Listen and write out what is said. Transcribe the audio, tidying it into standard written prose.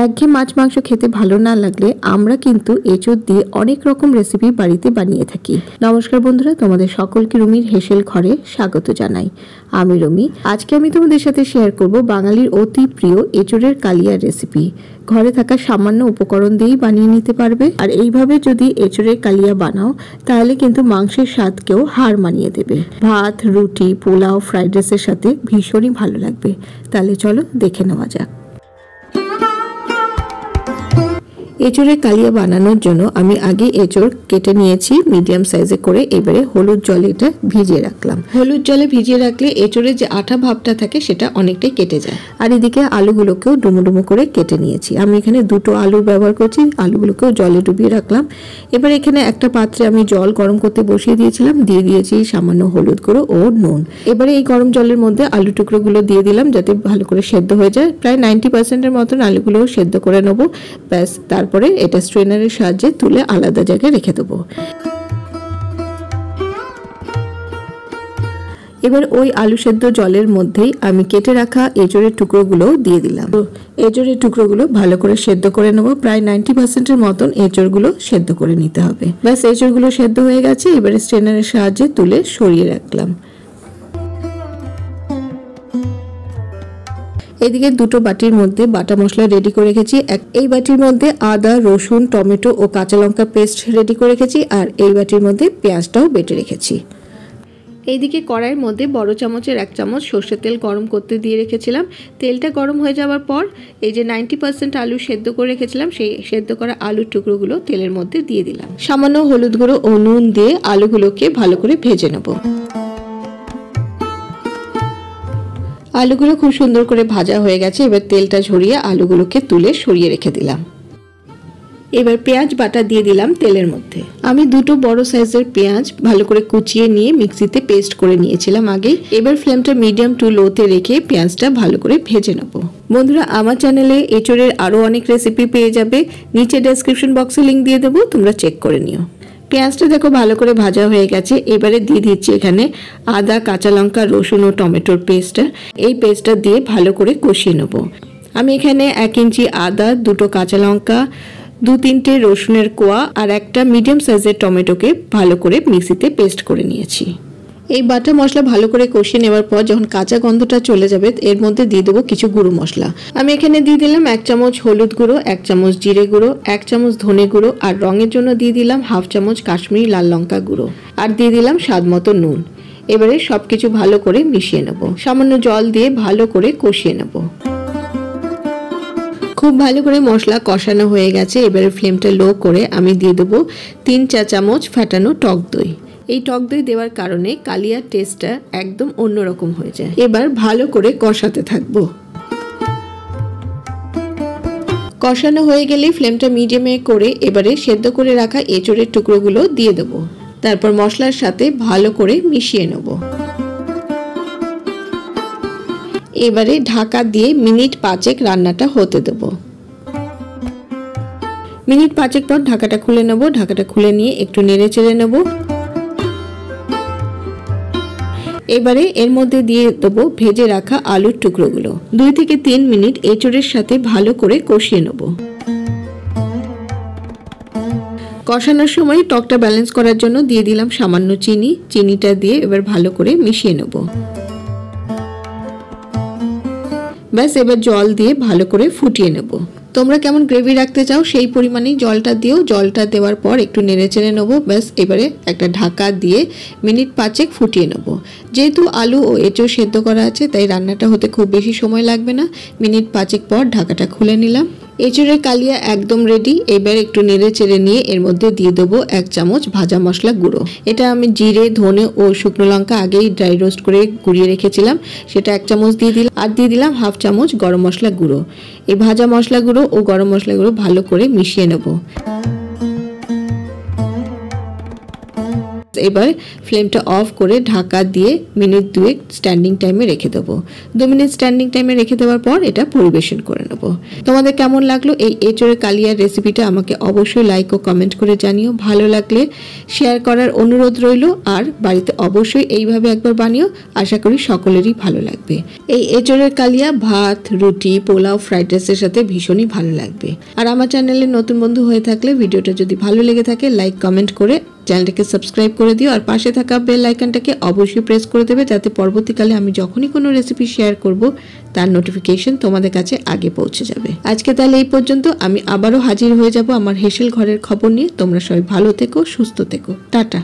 একঘেয়ে মাছ মাংস খেতে ভালো না লাগলে আমরা কিন্তু এঁচোড় দিয়ে অনেক রকম রেসিপি বাড়িতে বানিয়ে থাকি। নমস্কার বন্ধুরা, তোমাদের সকলকে রুমির হেসেল ঘরে স্বাগত জানাই। আমি রুমি। আজকে আমি তোমাদের সাথে শেয়ার করব বাঙালির অতি প্রিয় এঁচোড়ের কালিয়ার রেসিপি। ঘরে থাকা সামান্য উপকরণ দিয়েই বানিয়ে নিতে পারবে। আর এইভাবে যদি এঁচোড়ের কালিয়া বানাও তাহলে কিন্তু মাংসের স্বাদকেও হার মানিয়ে দেবে। ভাত, রুটি, পোলাও, ফ্রাইড রাইসের সাথে ভীষণই ভালো লাগবে। তাহলে চলো দেখে নেওয়া যাক। এঁচোড়ের কালিয়া বানানোর জন্য আমি আগে এঁচোড় কেটে নিয়েছি মিডিয়াম সাইজে করে। এবারে হলুদ জলে এটা ভিজিয়ে রাখলাম। হলুদ জলে ভিজিয়ে রাখলে এঁচোড়ের যে আঠা ভাবটা থাকে সেটা অনেকটাই কেটে যায়। আর এদিকে আলুগুলোকেও ডুমো ডুমো করে কেটে নিয়েছি। আমি এখানে দুটো আলু ব্যবহার করছি। আলুগুলোকেও জলে ডুবিয়ে রাখলাম। এবার এখানে একটা পাত্রে আমি জল গরম করতে বসিয়ে দিয়েছিলাম। দিয়ে দিয়েছি সামান্য হলুদ গুঁড়ো ও নুন। এবারে এই গরম জলের মধ্যে আলু টুকরোগুলো দিয়ে দিলাম যাতে ভালো করে সেদ্ধ হয়ে যায়। প্রায় 90% মতন আলুগুলো সেদ্ধ করে নেবো। ব্যাস, তারপরে এটা স্ট্রেনারের সাহায্যে তুলে আলাদা জায়গায় রেখে দেবো। এবার ওই আলু সেদ্ধ জলের মধ্যেই আমি কেটে রাখা এঁচোড়ের টুকরোগুলো দিয়ে দিলাম। এঁচোড়ের টুকরোগুলো ভালো করে সেদ্ধ করে নেবো। প্রায় 90% মতন এঁচোড়গুলো সেদ্ধ করে নিতে হবে। ব্যাস, এঁচোড়গুলো সেদ্ধ হয়ে গেছে। এবারে স্ট্রেনারের সাহায্যে তুলে সরিয়ে রাখলাম। এদিকে দুটো বাটির মধ্যে বাটা মশলা রেডি করে রেখেছি। এই বাটির মধ্যে আদা, রসুন, টমেটো ও কাঁচা লঙ্কা পেস্ট রেডি করে রেখেছি। আর এই বাটির মধ্যে পেঁয়াজটাও বেটে রেখেছি। এইদিকে কড়াইয়ের মধ্যে বড় চামচের 1 চামচ সর্ষের তেল গরম করতে দিয়ে রেখেছিলাম। তেলটা গরম হয়ে যাওয়ার পর এই যে 90% আলু সেদ্ধ করে রেখেছিলাম সেই সেদ্ধ করা আলুর টুকরোগুলো তেলের মধ্যে দিয়ে দিলাম। সামান্য হলুদ গুঁড়ো ও নুন দিয়ে আলুগুলোকে ভালো করে ভেজে নেব। আলুগুলো খুব সুন্দর করে ভাজা হয়ে গেছে। এবার তেলটা ঝরিয়ে আলুগুলোকে তুলে সরিয়ে রেখে দিলাম। এবার পেঁয়াজ বাটা দিয়ে দিলাম তেলের মধ্যে। আমি দুটো বড় সাইজের পেঁয়াজ ভালো করে কুচিয়ে নিয়ে মিক্সিতে পেস্ট করে নিয়েছিলাম আগে। এবার ফ্লেমটা মিডিয়াম টু লোতে রেখে পেঁয়াজটা ভালো করে ভেজে নেব। বন্ধুরা, আমার চ্যানেলে এঁচোড়ের আরো অনেক রেসিপি পেয়ে যাবে। নিচে ডেসক্রিপশন বক্সে লিংক দিয়ে দেবো, তোমরা চেক করে নিও। পেঁয়াজটা দেখো ভালো করে ভাজা হয়ে গেছে। এবারে দিয়ে দিচ্ছি এখানে আদা, কাঁচা লঙ্কা, রসুন ও টমেটোর পেস্টটা। এই পেস্টটা দিয়ে ভালো করে কষিয়ে নেব। আমি এখানে 1 ইঞ্চি আদা, দুটো কাঁচা লঙ্কা, 2-3টে রসুনের কোয়া আর একটা মিডিয়াম সাইজের টমেটোকে ভালো করে মিক্সিতে পেস্ট করে নিয়েছি। এই বাটা মশলা ভালো করে কষিয়ে নেওয়ার পর যখন কাঁচা গন্ধটা চলে যাবে এর মধ্যে দিয়ে দেবো কিছু গুঁড়ো মশলা। আমি এখানে দিয়ে দিলাম 1 চামচ হলুদ গুঁড়ো, 1 চামচ জিরে গুঁড়ো, 1 চামচ ধনে গুঁড়ো আর রঙের জন্য দিয়ে দিলাম 1/2 চামচ কাশ্মীরি লাল লঙ্কা গুঁড়ো আর দিয়ে দিলাম স্বাদ মতো নুন। এবারে সবকিছু ভালো করে মিশিয়ে নেব। সামান্য জল দিয়ে ভালো করে কষিয়ে নেব। খুব ভালো করে মশলা কষানো হয়ে গেছে। এবারে ফ্লেমটা লো করে আমি দিয়ে দেবো 3 চা চামচ ফেটানো টক দই। এই টক দই দেওয়ার কারণে কালিয়ার টেস্টটা একদম অন্যরকম হয়ে যায়। এবার ভালো করে কষাতে থাকবো। কষানো হয়ে গেলে ফ্লেমটা মিডিয়ামে করে এবারে সেদ্ধ করে রাখা এঁচোড়ের টুকরোগুলো দিয়ে দেবো। তারপর মশলার সাথে ভালো করে মিশিয়ে নেব। এবারে ঢাকা দিয়ে মিনিট 5 রান্নাটা হতে দেব। মিনিট 5 পর ঢাকাটা খুলে নেব। ঢাকাটা খুলে নিয়ে একটু নেড়ে চেড়ে নেব। এবারে এর মধ্যে দিয়ে দেবো ভেজে রাখা আলুর টুকরোগুলো। 2 থেকে 3 মিনিট এঁচোড়ের সাথে ভালো করে কষিয়ে নেব। কষানোর সময় টকটা ব্যালেন্স করার জন্য দিয়ে দিলাম সামান্য চিনি। চিনিটা দিয়ে এবার ভালো করে মিশিয়ে নেব। ব্যাস, এবার জল দিয়ে ভালো করে ফুটিয়ে নেব। তোমরা কেমন গ্রেভি রাখতে চাও সেই পরিমাণেই জলটা দিও। জলটা দেওয়ার পর একটু নেড়ে চেড়ে নেবো। ব্যাস, এবারে একটা ঢাকা দিয়ে মিনিট 5 ফুটিয়ে নেব। যেহেতু আলু ও এঁচোড় সেদ্ধ করা আছে তাই রান্নাটা হতে খুব বেশি সময় লাগবে না। মিনিট 5 পর ঢাকাটা খুলে নিলাম। এঁচোড়ের কালিয়া একদম রেডি। এবার একটু নেড়ে চেড়ে নিয়ে এর মধ্যে দিয়ে দেবো 1 চামচ ভাজা মশলা গুঁড়ো। এটা আমি জিরে, ধনে ও শুকনো লঙ্কা আগেই ড্রাই রোস্ট করে গুঁড়িয়ে রেখেছিলাম, সেটা 1 চামচ দিয়ে দিলাম। আর দিয়ে দিলাম 1/2 চামচ গরম মশলা গুঁড়ো। এই ভাজা মশলা গুঁড়ো ও গরম মশলা গুঁড়ো ভালো করে মিশিয়ে নেব। এবার ফ্লেমটা অফ করে ঢাকা দিয়ে মিনিট 2 স্ট্যান্ডিং টাইমে রেখে দেবো। 2 মিনিট স্ট্যান্ডিং টাইমে রেখে দেওয়ার পর এটা পরিবেশন করে নেব। তোমাদের কেমন লাগলো এই এঁচোড়ের কালিয়ার রেসিপিটা আমাকে অবশ্যই লাইক ও কমেন্ট করে জানিও। ভালো লাগলে শেয়ার করার অনুরোধ রইল, আর বাড়িতে অবশ্যই এইভাবে একবার বানিও। আশা করি সকলেরই ভালো লাগবে। এই এঁচোড়ের কালিয়া ভাত, রুটি, পোলাও, ফ্রাইড রাইসের সাথে ভীষণই ভালো লাগবে। আর আমার চ্যানেলে নতুন বন্ধু হয়ে থাকলে ভিডিওটা যদি ভালো লেগে থাকে লাইক কমেন্ট করে চ্যানেলটাকে সাবস্ক্রাইব করে দিও, আর পাশে থাকা বেল আইকনটাকে অবশ্যই প্রেস করে দেবে, যাতে পরবর্তীকালে আমি যখনই কোনো রেসিপি শেয়ার করব তার নোটিফিকেশন তোমাদের কাছে আগে পৌঁছে যাবে। আজকে তাহলে এই পর্যন্ত। আমি আবারও হাজির হয়ে যাব আমার হেসেল ঘরের খবর নিয়ে। তোমরা সবাই ভালো থেকো, সুস্থ থেকো। টাটা।